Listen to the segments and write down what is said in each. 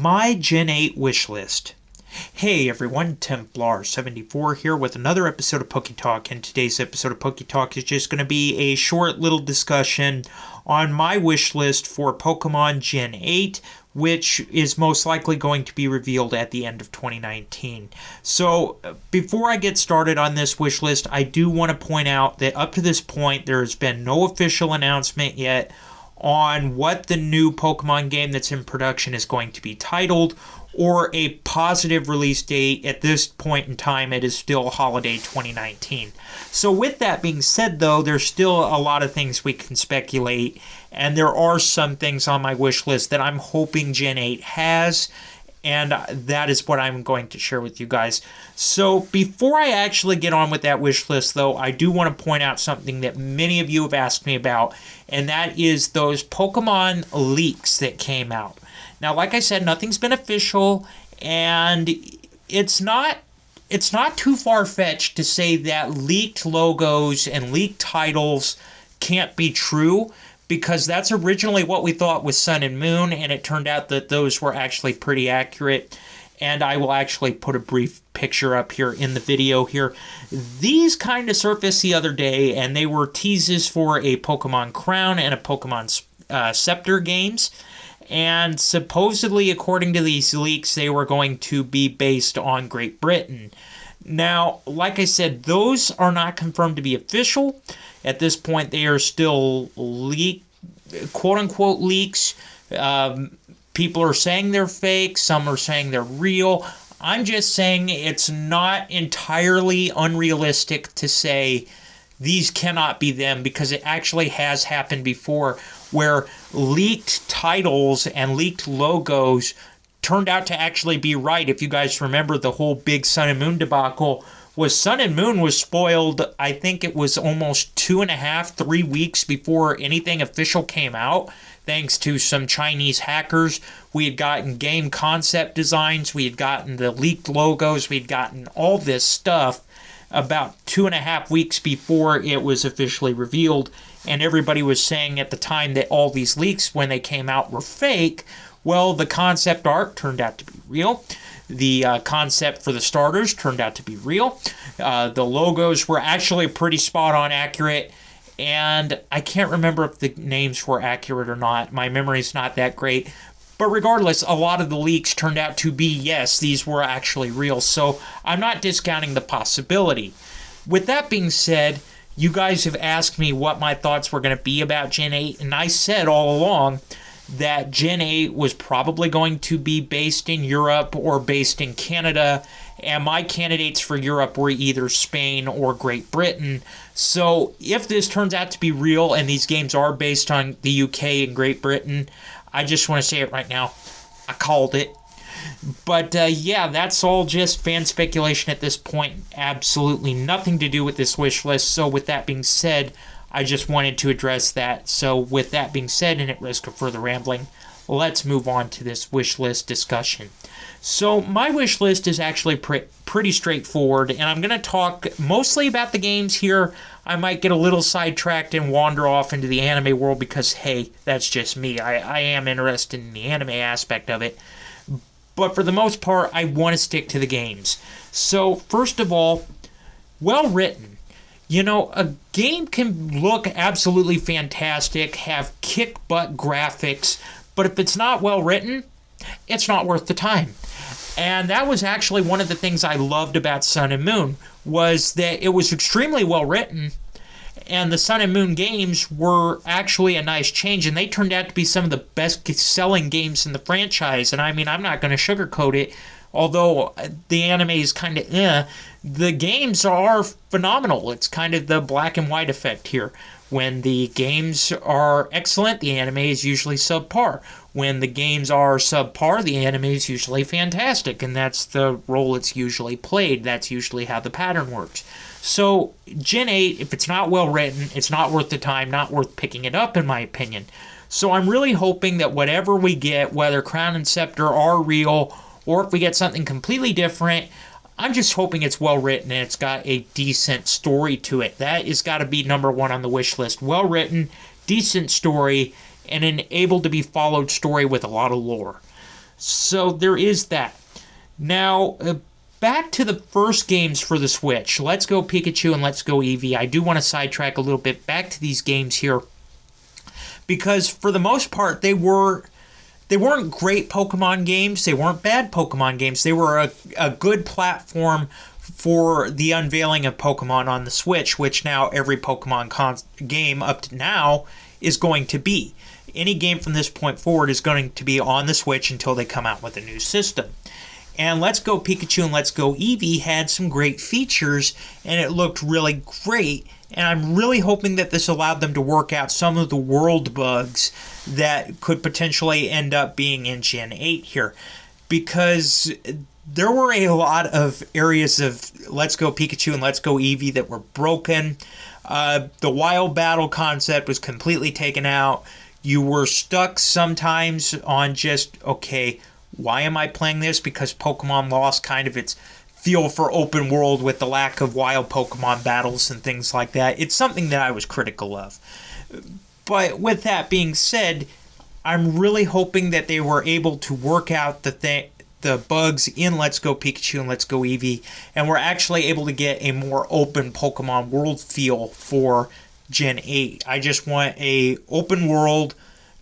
My Gen 8 wish list. Hey everyone, Templar74 here with another episode of Poke Talk, and today's episode of Poke Talk is just going to be a short little discussion on my wish list for Pokemon Gen 8, which is most likely going to be revealed at the end of 2019. So, before I get started on this wish list, I do want to point out that up to this point, there has been no official announcement yet on what the new Pokemon game that's in production is going to be titled, or a positive release date. At this point in time, it is still holiday 2019. So with that being said, though, there's still a lot of things we can speculate, and there are some things on my wish list that I'm hoping Gen 8 has, and that is what I'm going to share with you guys. So before I actually get on with that wish list, though, I do want to point out something that many of you have asked me about, and that is those Pokemon leaks that came out. Now, like I said, nothing's been official, and it's not too far-fetched to say that leaked logos and leaked titles can't be true, because that's originally what we thought with Sun and Moon, and it turned out that those were actually pretty accurate. And I will actually put a brief picture up here in the video here. These kind of surfaced the other day, and they were teases for a Pokemon Crown and a Pokemon Scepter games. And supposedly, according to these leaks, they were going to be based on Great Britain. Now, like I said, those are not confirmed to be official. At this point, they are still quote-unquote leaks. People are saying they're fake. Some are saying they're real. I'm just saying it's not entirely unrealistic to say these cannot be them, because it actually has happened before where leaked titles and leaked logos turned out to actually be right. If you guys remember the whole big Sun and Moon debacle, Sun and Moon was spoiled, I think it was almost 2.5-3 weeks before anything official came out, thanks to some Chinese hackers. We had gotten game concept designs, we had gotten the leaked logos, we had gotten all this stuff about 2.5 weeks before it was officially revealed, and everybody was saying at the time that all these leaks, when they came out, were fake. Well, the concept art turned out to be real. The concept for the starters turned out to be real. The logos were actually pretty spot-on accurate, and I can't remember if the names were accurate or not. My memory's not that great. But regardless, a lot of the leaks turned out to be, yes, these were actually real. So I'm not discounting the possibility. With that being said, you guys have asked me what my thoughts were going to be about Gen 8, and I said all along that Gen 8 was probably going to be based in Europe or based in Canada, and my candidates for Europe were either Spain or Great Britain. So if this turns out to be real and these games are based on the UK and Great Britain, I just want to say it right now, I called it. But yeah, that's all just fan speculation at this point. Absolutely nothing to do with this wish list. So with that being said, I just wanted to address that. So with that being said, and at risk of further rambling, let's move on to this wish list discussion. So my wish list is actually pretty straightforward, and I'm going to talk mostly about the games here. I might get a little sidetracked and wander off into the anime world because, hey, that's just me. I am interested in the anime aspect of it. But for the most part, I want to stick to the games. So first of all, well written. You know, a game can look absolutely fantastic, have kick-butt graphics, but if it's not well written, it's not worth the time. And that was actually one of the things I loved about Sun and Moon, was that it was extremely well written, and the Sun and Moon games were actually a nice change, and they turned out to be some of the best-selling games in the franchise. And I mean, I'm not going to sugarcoat it, although the anime is kind of the games are phenomenal. It's kind of the black and white effect here. When the games are excellent, the anime is usually subpar. When the games are subpar, the anime is usually fantastic, and that's the role it's usually played. That's usually how the pattern works. So, Gen 8, if it's not well written, it's not worth the time, not worth picking it up, in my opinion. So I'm really hoping that whatever we get, whether Crown and Scepter are real, or if we get something completely different, I'm just hoping it's well written and it's got a decent story to it. That has got to be number one on the wish list. Well written, decent story, and an able to be followed story with a lot of lore. So there is that. Now, back to the first games for the Switch. Let's Go Pikachu and Let's Go Eevee. I do want to sidetrack a little bit back to these games here, because for the most part, they weren't great Pokemon games. They weren't bad Pokemon games. They were a good platform for the unveiling of Pokemon on the Switch, which now every Pokemon game up to now is going to be. Any game from this point forward is going to be on the Switch until they come out with a new system. And Let's Go Pikachu and Let's Go Eevee had some great features, and it looked really great. And I'm really hoping that this allowed them to work out some of the world bugs that could potentially end up being in Gen 8 here. Because there were a lot of areas of Let's Go Pikachu and Let's Go Eevee that were broken. The wild battle concept was completely taken out. You were stuck sometimes on just, okay, why am I playing this? Because Pokemon lost kind of its feel for open world with the lack of wild Pokemon battles and things like that. It's something that I was critical of. But with that being said, I'm really hoping that they were able to work out the bugs in Let's Go Pikachu and Let's Go Eevee, and we're actually able to get a more open Pokemon world feel for Gen 8. I just want a open world,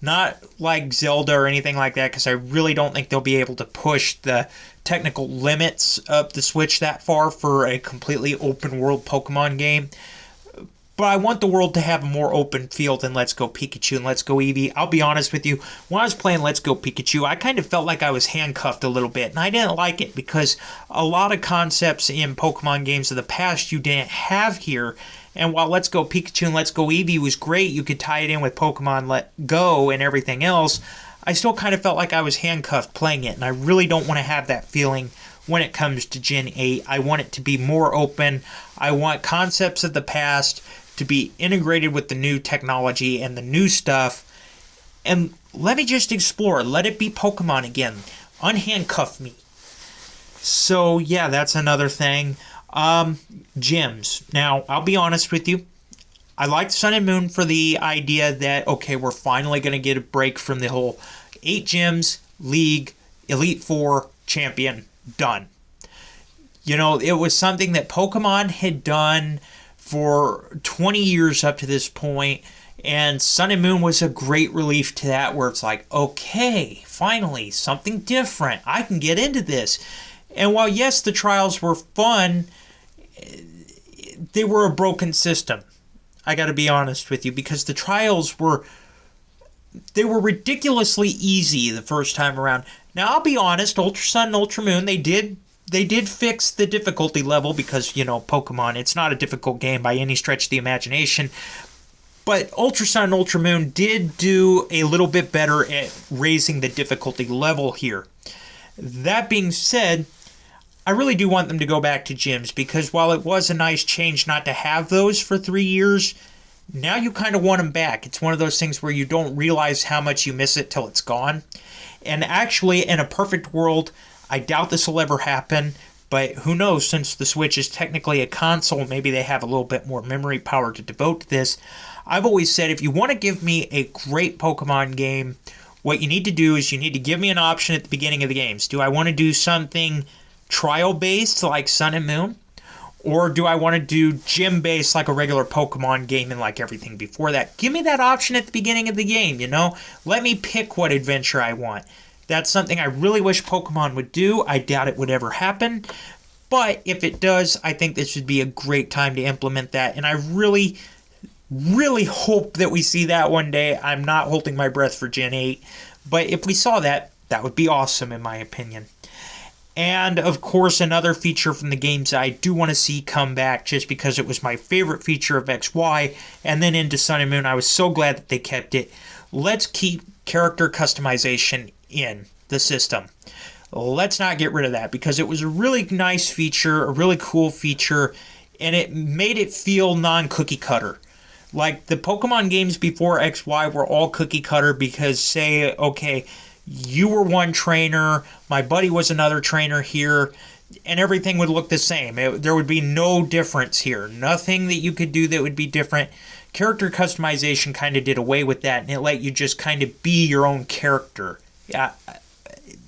not like Zelda or anything like that, because I really don't think they'll be able to push the technical limits of the Switch that far for a completely open world Pokemon game. But I want the world to have a more open feel than Let's Go Pikachu and Let's Go Eevee. I'll be honest with you, when I was playing Let's Go Pikachu, I kind of felt like I was handcuffed a little bit, and I didn't like it because a lot of concepts in Pokemon games of the past you didn't have here. And while Let's Go Pikachu and Let's Go Eevee was great, you could tie it in with Pokemon Let Go and everything else, I still kind of felt like I was handcuffed playing it, and I really don't want to have that feeling when it comes to Gen 8. I want it to be more open. I want concepts of the past to be integrated with the new technology and the new stuff. And let me just explore. Let it be Pokemon again. Unhandcuff me. So, yeah, that's another thing. Gyms. Now, I'll be honest with you. I liked Sun and Moon for the idea that, okay, we're finally going to get a break from the whole 8 gyms, League, Elite Four, Champion, done. You know, it was something that Pokemon had done for 20 years up to this point, and Sun and Moon was a great relief to that, where it's like, okay, finally, something different. I can get into this. And while, yes, the trials were fun, they were a broken system. I got to be honest with you, because the trials were ridiculously easy the first time around. Now, I'll be honest, Ultra Sun and Ultra Moon, they did fix the difficulty level because, you know, Pokemon, it's not a difficult game by any stretch of the imagination. But Ultra Sun and Ultra Moon did do a little bit better at raising the difficulty level here. That being said, I really do want them to go back to gyms, because while it was a nice change not to have those for 3 years, now you kind of want them back. It's one of those things where you don't realize how much you miss it till it's gone. And actually, in a perfect world, I doubt this will ever happen, but who knows, since the Switch is technically a console, maybe they have a little bit more memory power to devote to this. I've always said, if you want to give me a great Pokemon game, what you need to do is you need to give me an option at the beginning of the games. Do I want to do something trial-based like Sun and Moon? Or do I want to do gym-based like a regular Pokemon game and like everything before that? Give me that option at the beginning of the game, you know? Let me pick what adventure I want. That's something I really wish Pokemon would do. I doubt it would ever happen. But if it does, I think this would be a great time to implement that. And I really, really hope that we see that one day. I'm not holding my breath for Gen 8. But if we saw that, that would be awesome in my opinion. And, of course, another feature from the games I do want to see come back, just because it was my favorite feature of XY, and then into Sun and Moon, I was so glad that they kept it. Let's keep character customization in the system. Let's not get rid of that, because it was a really nice feature, a really cool feature, and it made it feel non-cookie cutter. Like, the Pokemon games before XY were all cookie cutter because, say, okay, you were one trainer, my buddy was another trainer here, and everything would look the same. There would be no difference here. Nothing that you could do that would be different. Character customization kind of did away with that, and it let you just kind of be your own character.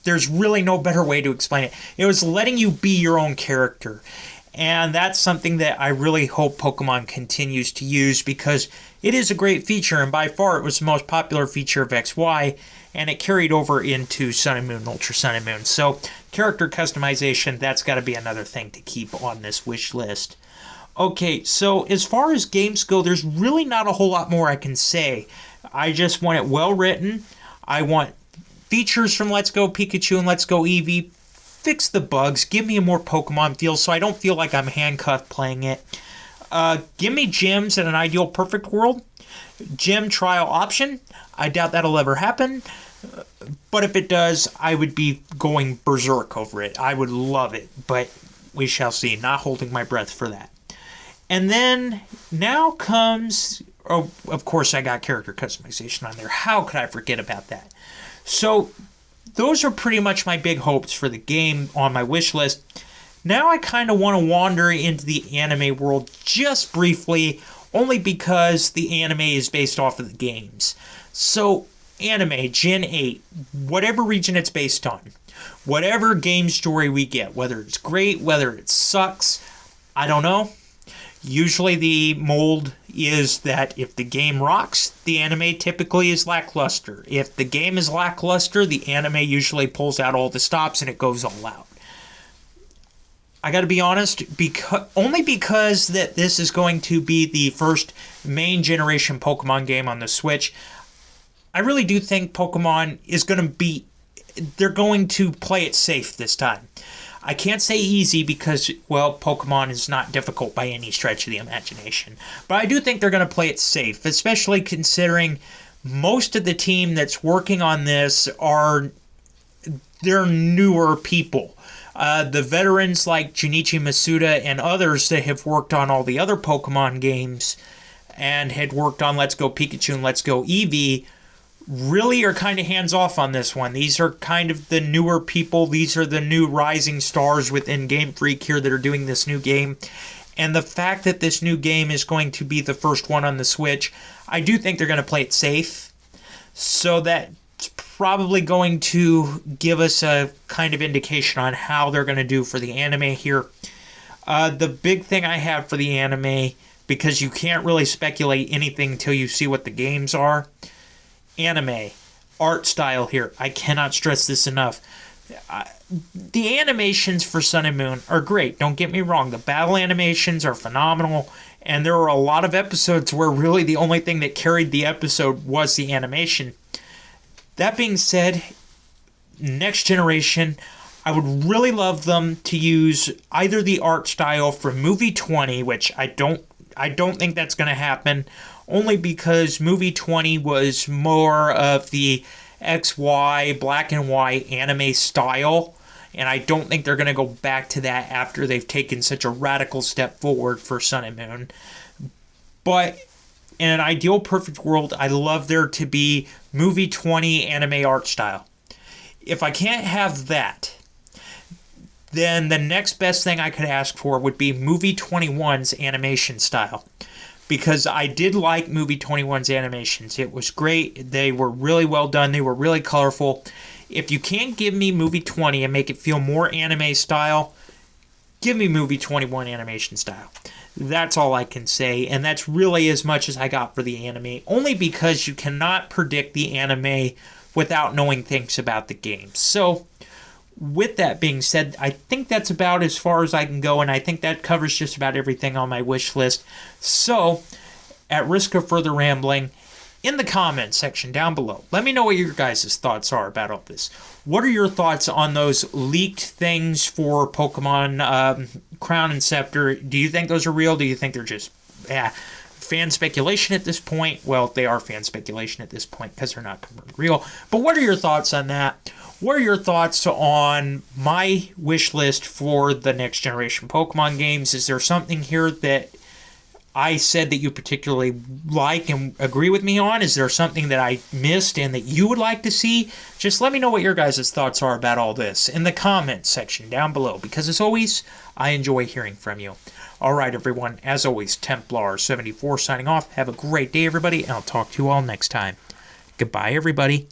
There's really no better way to explain it. It was letting you be your own character. And that's something that I really hope Pokemon continues to use, because it is a great feature, and by far it was the most popular feature of XY, and it carried over into Sun and Moon, Ultra Sun and Moon. So character customization, that's got to be another thing to keep on this wish list. Okay, so as far as games go, there's really not a whole lot more I can say. I just want it well written. I want features from Let's Go Pikachu and Let's Go Eevee. Fix the bugs. Give me a more Pokemon feel so I don't feel like I'm handcuffed playing it. Give me gyms in an ideal perfect world. Gym trial option. I doubt that'll ever happen. But if it does, I would be going berserk over it. I would love it. But we shall see. Not holding my breath for that. And then now comes... Oh, of course I got character customization on there. How could I forget about that? So those are pretty much my big hopes for the game on my wish list. Now I kind of want to wander into the anime world just briefly, only because the anime is based off of the games. So anime, Gen 8, whatever region it's based on, whatever game story we get, whether it's great, whether it sucks, I don't know. Usually the mold is that if the game rocks, the anime typically is lackluster. If the game is lackluster, the anime usually pulls out all the stops and it goes all out. I gotta be honest, only because that this is going to be the first main generation Pokemon game on the Switch, I really do think Pokemon is they're going to play it safe this time. I can't say easy because, well, Pokemon is not difficult by any stretch of the imagination. But I do think they're going to play it safe, especially considering most of the team that's working on this they're newer people. The veterans like Junichi Masuda and others that have worked on all the other Pokemon games and had worked on Let's Go Pikachu and Let's Go Eevee really are kind of hands-off on this one. These are kind of the newer people. These are the new rising stars within Game Freak here that are doing this new game. And the fact that this new game is going to be the first one on the Switch, I do think they're going to play it safe. So that's probably going to give us a kind of indication on how they're going to do for the anime here. The big thing I have for the anime, because you can't really speculate anything until you see what the games are, anime, art style here. I cannot stress this enough. The animations for Sun and Moon are great. Don't get me wrong. The battle animations are phenomenal. And there were a lot of episodes where really the only thing that carried the episode was the animation. That being said, next generation, I would really love them to use either the art style from Movie 20, which I don't think that's going to happen, only because Movie 20 was more of the XY, black and white anime style, and I don't think they're going to go back to that after they've taken such a radical step forward for Sun and Moon. But in an ideal perfect world, I love there to be Movie 20 anime art style. If I can't have that, then the next best thing I could ask for would be Movie 21's animation style. Because I did like Movie 21's animations. It was great. They were really well done. They were really colorful. If you can't give me Movie 20 and make it feel more anime style, give me Movie 21 animation style. That's all I can say. And that's really as much as I got for the anime. Only because you cannot predict the anime without knowing things about the game. So, with that being said, I think that's about as far as I can go, and I think that covers just about everything on my wish list. So, at risk of further rambling, in the comments section down below, let me know what your guys' thoughts are about all this. What are your thoughts on those leaked things for Pokemon Crown and Scepter? Do you think those are real? Do you think they're just fan speculation at this point? Well, they are fan speculation at this point because they're not confirmed real. But what are your thoughts on that? What are your thoughts on my wish list for the next generation Pokemon games? Is there something here that I said that you particularly like and agree with me on? Is there something that I missed and that you would like to see? Just let me know what your guys' thoughts are about all this in the comments section down below, because as always, I enjoy hearing from you. All right, everyone, as always, Templar74 signing off. Have a great day, everybody, and I'll talk to you all next time. Goodbye, everybody.